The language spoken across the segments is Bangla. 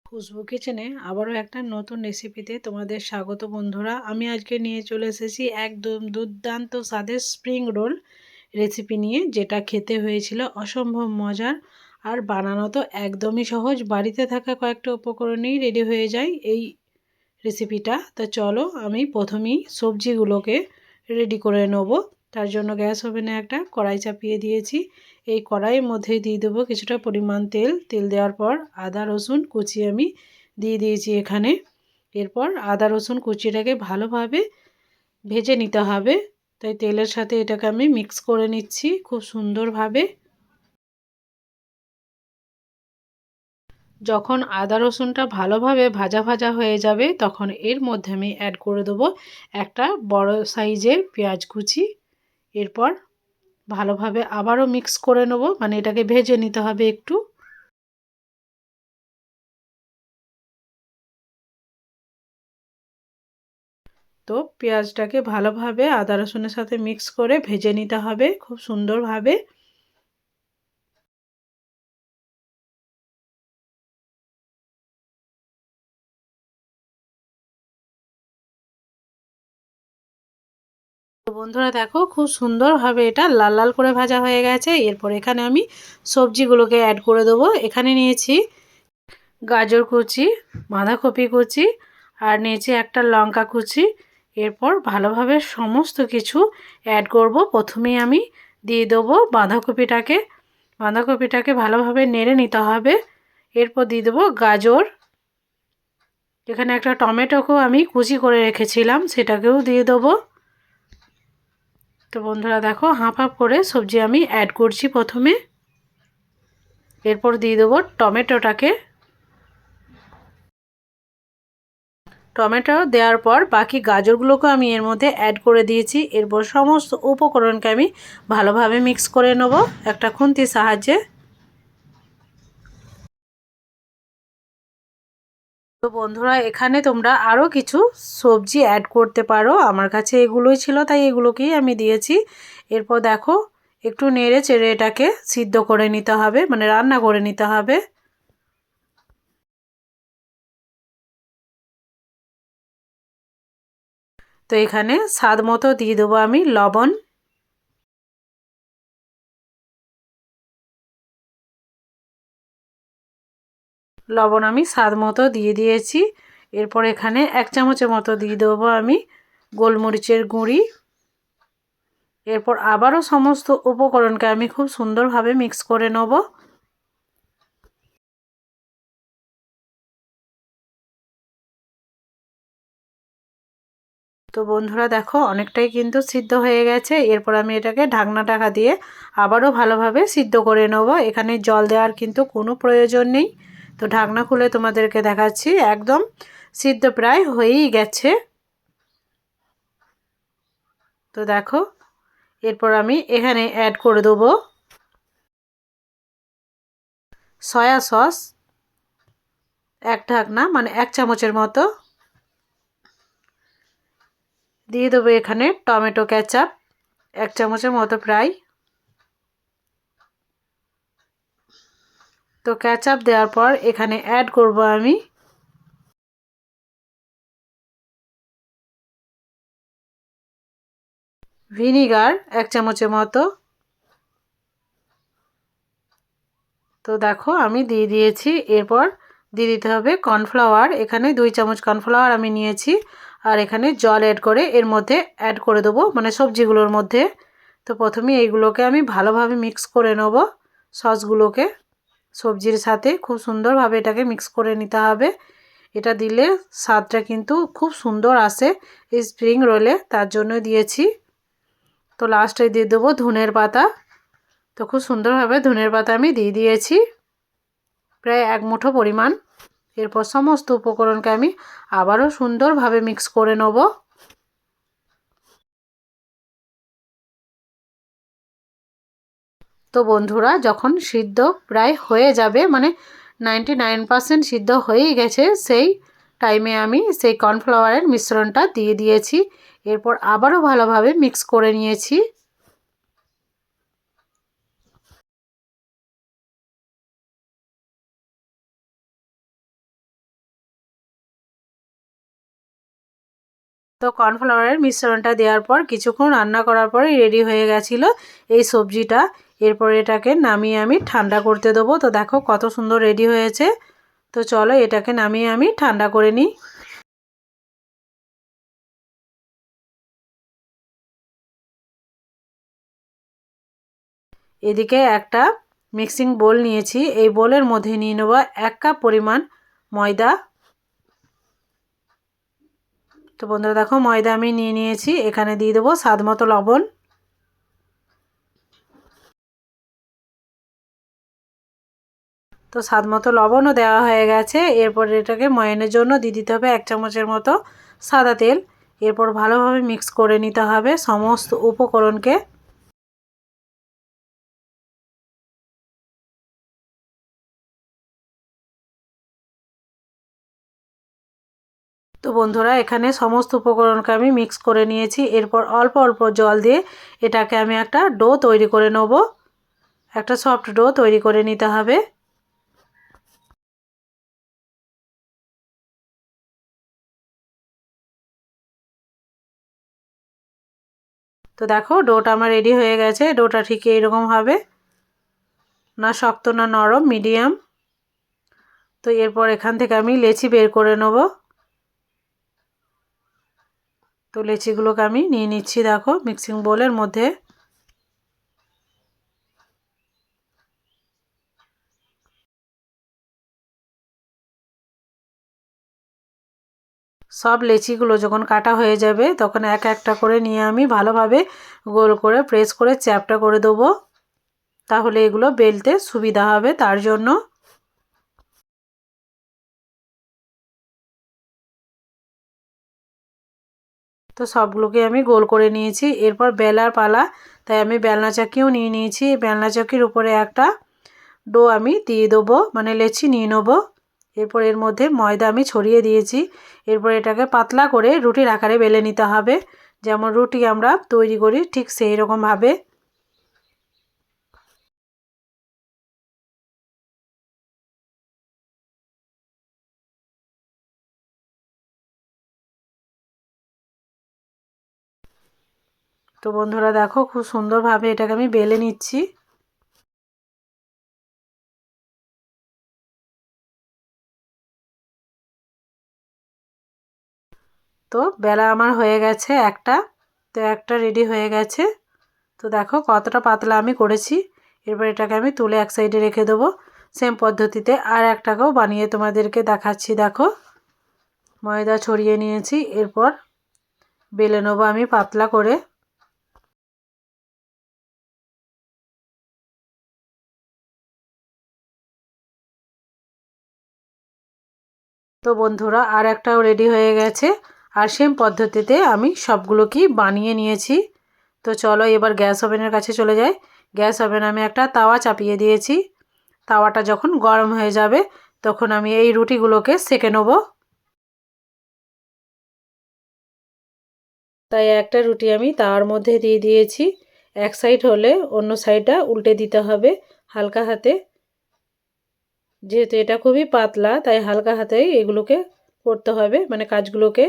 খুশবু কিচেনে আবারও একটা নতুন রেসিপিতে তোমাদের স্বাগত বন্ধুরা। আমি আজকে নিয়ে চলে এসেছি একদম দুর্দান্ত স্বাদের স্প্রিং রোল রেসিপি নিয়ে, যেটা খেতে হয়েছিল অসম্ভব মজার আর বানানো তো একদমই সহজ। বাড়িতে থাকা কয়েকটা উপকরণেই রেডি হয়ে যায় এই রেসিপিটা। তো চলো আমি প্রথমেই সবজিগুলোকে রেডি করে নেব। তার জন্য গ্যাস ওভেনে একটা কড়াই চাপিয়ে দিয়েছি। এই কড়াইয়ের মধ্যে দিয়ে দেবো কিছুটা পরিমাণ তেল। তেল দেওয়ার পর আদা রসুন কুচি আমি দিয়ে দিয়েছি এখানে। এরপর আদা রসুন কুচিটাকে ভালোভাবে ভেজে নিতে হবে, তাই তেলের সাথে এটাকে আমি মিক্স করে নিচ্ছি খুব সুন্দরভাবে। যখন আদা রসুনটা ভালোভাবে ভাজা ভাজা হয়ে যাবে তখন এর মধ্যে আমি অ্যাড করে দেবো একটা বড় সাইজের পেঁয়াজ কুচি। এরপর ভালোভাবে আবারও মিক্স করে নেব, মানে এটাকে ভেজে নিতে হবে একটু। তো পেঁয়াজটাকে ভালোভাবে আদা রসুনের সাথে মিক্স করে ভেজে নিতে হবে খুব সুন্দরভাবে। তো বন্ধুরা দেখো খুব সুন্দরভাবে এটা লাল লাল করে ভাজা হয়ে গেছে। এরপর এখানে আমি সবজিগুলোকে অ্যাড করে দেবো। এখানে নিয়েছি গাজর কুচি, বাঁধাকপি কুচি আর নিয়েছি একটা লঙ্কা কুচি। এরপর ভালোভাবে সমস্ত কিছু অ্যাড করব। প্রথমেই আমি দিয়ে দেবো বাঁধাকপিটাকে ভালোভাবে নেড়ে নিতে হবে। এরপর দিয়ে দেবো গাজর। এখানে একটা টমেটোকেও আমি কুচি করে রেখেছিলাম, সেটাকেও দিয়ে দেবো। তো বন্ধুরা দেখো হাফ হাফ করে সবজি আমি অ্যাড করছি প্রথমে। এরপর দিয়ে দেবো টমেটোটাকে। টমেটো দেওয়ার পর বাকি গাজরগুলোকে আমি এর মধ্যে অ্যাড করে দিয়েছি। এরপর সমস্ত উপকরণকে আমি ভালোভাবে মিক্স করে নেব একটা খুন্তির সাহায্যে। তো বন্ধুরা এখানে তোমরা আরও কিছু সবজি অ্যাড করতে পারো, আমার কাছে এগুলোই ছিল তাই এগুলোকেই আমি দিয়েছি। এরপর দেখো একটু নেড়ে চেড়ে এটাকে সিদ্ধ করে নিতে হবে, মানে রান্না করে নিতে হবে। তো এখানে স্বাদ মতো দিয়ে দেবো আমি লবণ। লবণ আমি স্বাদ মতো দিয়ে দিয়েছি। এরপর এখানে 1 চামচের মতো দিয়ে দেবো আমি গোলমরিচের গুঁড়ি। এরপর আবারও সমস্ত উপকরণকে আমি খুব সুন্দরভাবে মিক্স করে নেব। তো বন্ধুরা দেখো অনেকটাই কিন্তু সিদ্ধ হয়ে গেছে। এরপর আমি এটাকে ঢাকা দিয়ে আবারও ভালোভাবে সিদ্ধ করে নেব। এখানে জল দেওয়ার কিন্তু কোনো প্রয়োজন নেই। তো ঢাকনা খুলে তোমাদেরকে দেখাচ্ছি, একদম সিদ্ধ প্রায় হয়েই গেছে। তো দেখো এরপর আমি এখানে অ্যাড করে দেবো সয়া সস, এক ঢাকনা মানে 1 চামচের মতো। দিয়ে দেবো এখানে টমেটো কেচাপ 1 চামচের মতো প্রায়। তো কেচাপ দেওয়ার পর এখানে অ্যাড করব আমি ভিনিগার 1 চামচের মতো। তো দেখো আমি দিয়ে দিয়েছি। এরপর দিয়ে দিতে হবে কর্নফ্লাওয়ার। এখানে 2 চামচ কর্নফ্লাওয়ার আমি নিয়েছি। আর এখানে জল অ্যাড করে এর মধ্যে অ্যাড করে দেবো, মানে সবজিগুলোর মধ্যে। তো প্রথমে এইগুলোকে আমি ভালোভাবে মিক্স করে নেব সসগুলোকে সবজির সাথে। খুব সুন্দরভাবে এটাকে মিক্স করে নিতে হবে। এটা দিলে স্বাদটা কিন্তু খুব সুন্দর আসে এই স্প্রিং রোলে, তার জন্য দিয়েছি। তো লাস্টে দিয়ে দেবো ধনের পাতা। তো খুব সুন্দরভাবে ধনের পাতা আমি দিয়ে দিয়েছি প্রায় 1 মুঠো পরিমাণ। এরপর সমস্ত উপকরণকে আমি আবারও সুন্দরভাবে মিক্স করে নেব। তো বন্ধুরা যখন সিদ্ধ প্রায় হয়ে যাবে, মানে 99% সিদ্ধ হয়েই গেছে, সেই টাইমে আমি সেই কর্নফ্লাওয়ারের মিশ্রণটা দিয়ে দিয়েছি। এরপর আবারও ভালোভাবে মিক্স করে নিয়েছি। তো কর্নফ্লাওয়ারের মিশ্রণটা দেওয়ার পর কিছুক্ষণ রান্না করার পরে রেডি হয়ে গেছিলো এই সবজিটা। এরপর এটাকে নামিয়ে আমি ঠান্ডা করতে দেবো। তো দেখো কত সুন্দর রেডি হয়েছে। তো চলো এটাকে নামিয়ে আমি ঠান্ডা করে নিই। এদিকে একটা মিক্সিং বোল নিয়েছি, এই বোলের মধ্যে নিয়ে নেব 1 কাপ পরিমাণ ময়দা। তো বন্ধুরা দেখো ময়দা আমি নিয়ে নিয়েছি, এখানে দিয়ে দেবো স্বাদ মতো লবণ। তো স্বাদ মতো লবণও দেওয়া হয়ে গেছে। এরপর এটাকে ময়ানের জন্য দিয়ে দিতে হবে 1 চামচের মতো সাদা তেল। এরপর ভালোভাবে মিক্স করে নিতে হবে সমস্ত উপকরণকে। তো বন্ধুরা এখানে সমস্ত উপকরণকে আমি মিক্স করে নিয়েছি। এরপর অল্প অল্প জল দিয়ে এটাকে আমি একটা ডো তৈরি করে নেব। একটা সফট ডো তৈরি করে নিতে হবে। তো দেখো ডোটা আমার রেডি হয়ে গেছে। ডোটা ঠিক এইরকম হবে, না শক্ত না নরম, মিডিয়াম। তো এরপর এখান থেকে আমি লেচি বের করে নেব। তো লেচিগুলোকে আমি নিয়ে নিচ্ছি দেখো মিক্সিং বোলের মধ্যে। সব লেচিগুলো যখন কাটা হয়ে যাবে তখন এক একটা করে নিয়ে আমি ভালোভাবে গোল করে প্রেস করে চ্যাপটা করে দেবো, তাহলে এগুলো বেলতে সুবিধা হবে তার জন্য। তো সবগুলোকে আমি গোল করে নিয়েছি। এরপর বেলার পালা, তাই আমি বেলনা চাকিও নিয়ে নিয়েছি। বেলনা চাকির উপরে একটা ডো আমি দিয়ে দেবো, মানে লেচি নিয়ে নেবো। এরপর এর মধ্যে ময়দা আমি ছড়িয়ে দিয়েছি। এরপর এটাকে পাতলা করে রুটির আকারে বেলে নিতে হবে, যেমন রুটি আমরা তৈরি করি ঠিক সেই রকমভাবে। তো বন্ধুরা দেখো খুব সুন্দরভাবে এটাকে আমি বেলে নিচ্ছি। তো বেলা আমার হয়ে গেছে একটা। তো একটা রেডি হয়ে গেছে। তো দেখো কতটা পাতলা আমি করেছি। এরপর এটাকে আমি তুলে এক সাইডে রেখে দেবো। সেম পদ্ধতিতে আর একটাকেও বানিয়ে তোমাদেরকে দেখাচ্ছি। দেখো ময়দা ছড়িয়ে নিয়েছি, এরপর বেলে নেবো আমি পাতলা করে। তো বন্ধুরা আর একটাও রেডি হয়ে গেছে। আর সেম পদ্ধতিতে আমি সবগুলোকেই বানিয়ে নিয়েছি। তো চলো এবার গ্যাস ওভেনের কাছে চলে যাই। গ্যাস ওভেনে আমি একটা তাওয়া চাপিয়ে দিয়েছি। তাওয়াটা যখন গরম হয়ে যাবে তখন আমি এই রুটিগুলোকে সেঁকে নেব। তাই একটা রুটি আমি তাওয়ার মধ্যে দিয়ে দিয়েছি। এক সাইড হলে অন্য সাইডটা উল্টে দিতে হবে হালকা হাতে। যেহেতু এটা খুবই পাতলা তাই হালকা হাতেই এগুলোকে করতে হবে, মানে কাজগুলোকে।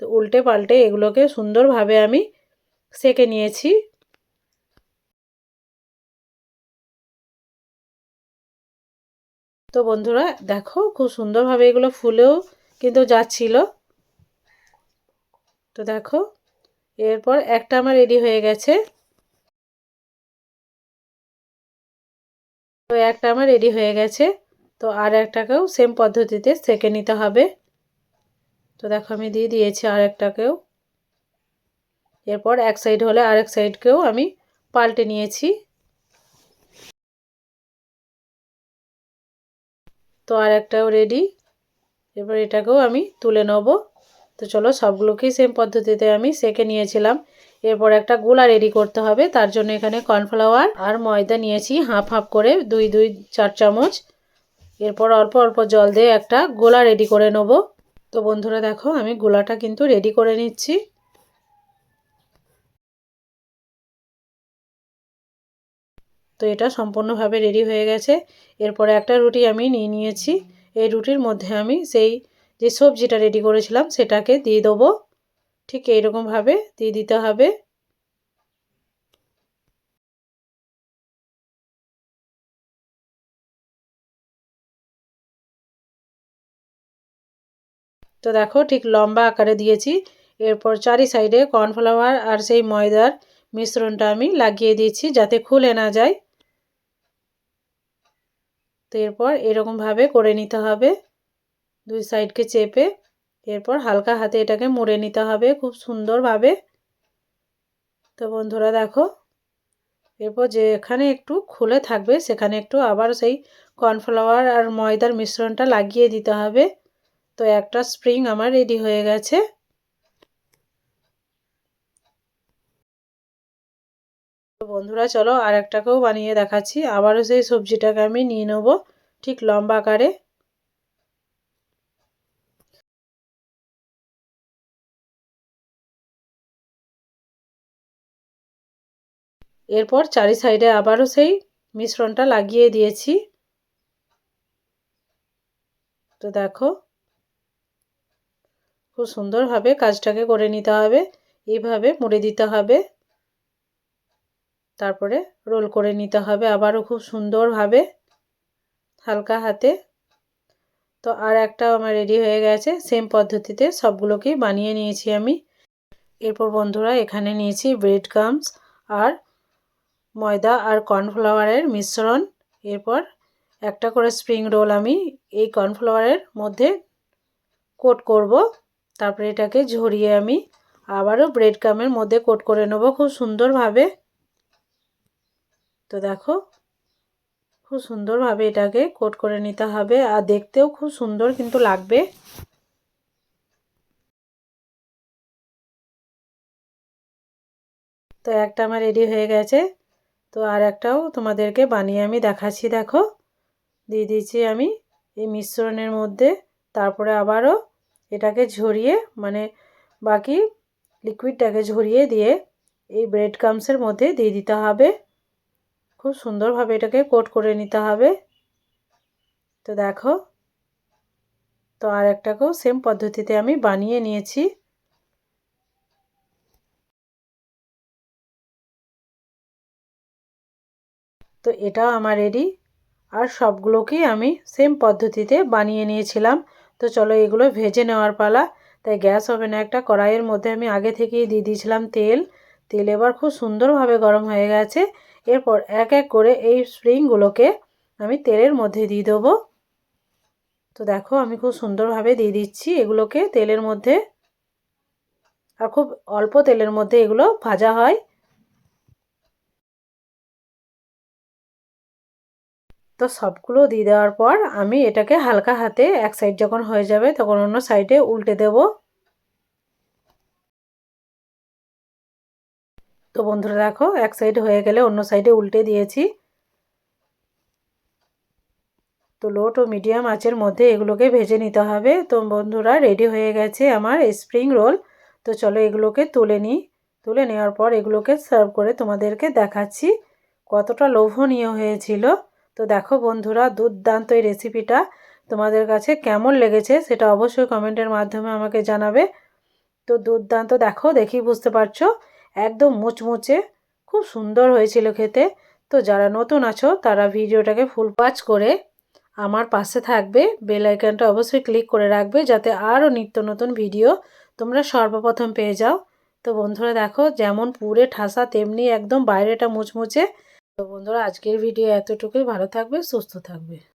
তো উল্টে পাল্টে এগুলোকে সুন্দরভাবে আমি সেঁকে নিয়েছি। তো বন্ধুরা দেখো খুব সুন্দরভাবে এগুলো ফুলেও কিন্তু যাচ্ছিল। তো দেখো এরপর একটা আমার রেডি হয়ে গেছে। তো একটা আমার রেডি হয়ে গেছে। তো আর একটাকেও সেম পদ্ধতিতে সেঁকে নিতে হবে। তো দেখো আমি দিয়ে দিয়েছি আর একটাকেও। এরপর এক সাইড হলে আরেক সাইডকেও আমি পাল্টে নিয়েছি। তো আর একটাও রেডি। এবার এটাকেও আমি তুলে নেব। তো চলো সবগুলোকেই সেম পদ্ধতিতে আমি সেঁকে নিয়েছিলাম। এরপর একটা গোলা রেডি করতে হবে, তার জন্য এখানে কর্নফ্লাওয়ার আর ময়দা নিয়েছি হাফ হাফ করে 2-4 চামচ। এরপর অল্প অল্প জল দিয়ে একটা গোলা রেডি করে নেব। তো বন্ধুরা দেখো আমি গোলাটা কিন্তু রেডি করে নিচ্ছি। তো এটা সম্পূর্ণভাবে রেডি হয়ে গেছে। এরপরে একটা রুটি আমি নিয়ে নিয়েছি। এই রুটির মধ্যে আমি সেই যে সবজিটা রেডি করেছিলাম সেটাকে দিয়ে দেবো। ঠিক এইরকমভাবে দিয়ে দিতে হবে। তো দেখো ঠিক লম্বা আকারে দিয়েছি। এরপর চারি সাইডে কর্নফ্লাওয়ার আর সেই ময়দার মিশ্রণটা আমি লাগিয়ে দিচ্ছি যাতে খুলে না যায়। তো এরপর এরকমভাবে করে নিতে হবে দুই সাইডকে চেপে। এরপর হালকা হাতে এটাকে মুড়ে নিতে হবে খুব সুন্দরভাবে। তো বন্ধুরা দেখো, এরপর যেখানে একটু খুলে থাকবে সেখানে একটু আবার সেই কর্নফ্লাওয়ার আর ময়দার মিশ্রণটা লাগিয়ে দিতে হবে। তো একটা স্প্রিং আমার রেডি হয়ে গেছে। তো বন্ধুরা চলো আর একটাকেও বানিয়ে দেখাচ্ছি। আবারও সেই সবজিটাকে আমি নিয়ে নেব ঠিক লম্বা আকারে। এরপর চারি সাইডে আবারও সেই মিশ্রণটা লাগিয়ে দিয়েছি। তো দেখো খুব সুন্দরভাবে কাজটাকে করে নিতে হবে। এইভাবে মুড়ে দিতে হবে, তারপরে রোল করে নিতে হবে আবারও খুব সুন্দরভাবে হালকা হাতে। তো আর একটাও আমার রেডি হয়ে গেছে। সেম পদ্ধতিতে সবগুলোকেই বানিয়ে নিয়েছি আমি। এরপর বন্ধুরা এখানে নিয়েছি ব্রেড ক্রাম্বস আর ময়দা আর কর্নফ্লাওয়ারের মিশ্রণ। এরপর একটা করে স্প্রিং রোল আমি এই কর্নফ্লাওয়ারের মধ্যে কোট করব। তারপরে এটাকে ঝরিয়ে আমি আবারও ব্রেড ক্রাম্বের মধ্যে কোট করে নেব খুব সুন্দরভাবে। তো দেখো খুব সুন্দরভাবে এটাকে কোট করে নিতে হবে আর দেখতেও খুব সুন্দর কিন্তু লাগবে। তো একটা আমার রেডি হয়ে গেছে। তো আর একটাও তোমাদেরকে বানিয়ে আমি দেখাচ্ছি। দেখো দিয়ে দিয়েছি আমি এই মিশ্রণের মধ্যে। তারপরে আবারও এটাকে ঝরিয়ে মানে বাকি লিকুইডটাকে ঝরিয়ে দিয়ে এই ব্রেড ক্রাম্বসের মধ্যে দিয়ে দিতে হবে। খুব সুন্দরভাবে এটাকে কোট করে নিতে হবে। তো দেখো, তো আর একটাকেও সেম পদ্ধতিতে আমি বানিয়ে নিয়েছি। তো এটাও আমার রেডি। আর সবগুলোকেই আমি সেম পদ্ধতিতে বানিয়ে নিয়েছিলাম। তো চলো এগুলো ভেজে নেওয়ার পালা। তাই গ্যাস ওভেনে একটা কড়াইয়ের মধ্যে আমি আগে থেকেই দিয়ে দিয়েছিলাম তেল। তেল এবার খুব সুন্দরভাবে গরম হয়ে গেছে। এরপর এক এক করে এই স্প্রিংগুলোকে আমি তেলের মধ্যে দিয়ে দেবো। তো দেখো আমি খুব সুন্দরভাবে দিয়ে দিচ্ছি এগুলোকে তেলের মধ্যে। আর খুব অল্প তেলের মধ্যে এগুলো ভাজা হয়। তো সবগুলো দিয়ে দেওয়ার পর আমি এটাকে হালকা হাতে এক সাইড যখন হয়ে যাবে তখন অন্য সাইডে উল্টে দেব। তো বন্ধুরা দেখো এক সাইড হয়ে গেলে অন্য সাইডে উল্টে দিয়েছি। তো লো টু মিডিয়াম আঁচের মধ্যে এগুলোকে ভেজে নিতে হবে। তো বন্ধুরা রেডি হয়ে গেছে আমার স্প্রিং রোল। তো চলো এগুলোকে তুলে নিই। তুলে নেওয়ার পর এগুলোকে সার্ভ করে তোমাদেরকে দেখাচ্ছি কতটা লোভনীয় হয়েছিল। তো দেখো বন্ধুরা দুর্দান্ত এই রেসিপিটা তোমাদের কাছে কেমন লেগেছে সেটা অবশ্যই কমেন্টের মাধ্যমে আমাকে জানাবে। তো দুর্দান্ত দেখো দেখি বুঝতে পারছো একদম মুচমুচে খুব সুন্দর হয়েছিল খেতে। তো যারা নতুন আছো তারা ভিডিওটাকে ফুল ওয়াচ করে আমার পাশে থাকবে, বেল আইকনটা অবশ্যই ক্লিক করে রাখবে যাতে আরও নিত্য নতুন ভিডিও তোমরা সর্বপ্রথম পেয়ে যাও। তো বন্ধুরা দেখো যেমন পুরে ঠাসা তেমনি একদম বাইরেটা মুচমুচে। তো বন্ধুরা আজকের ভিডিও এতটুকুই। ভালো থাকবে, সুস্থ থাকবে।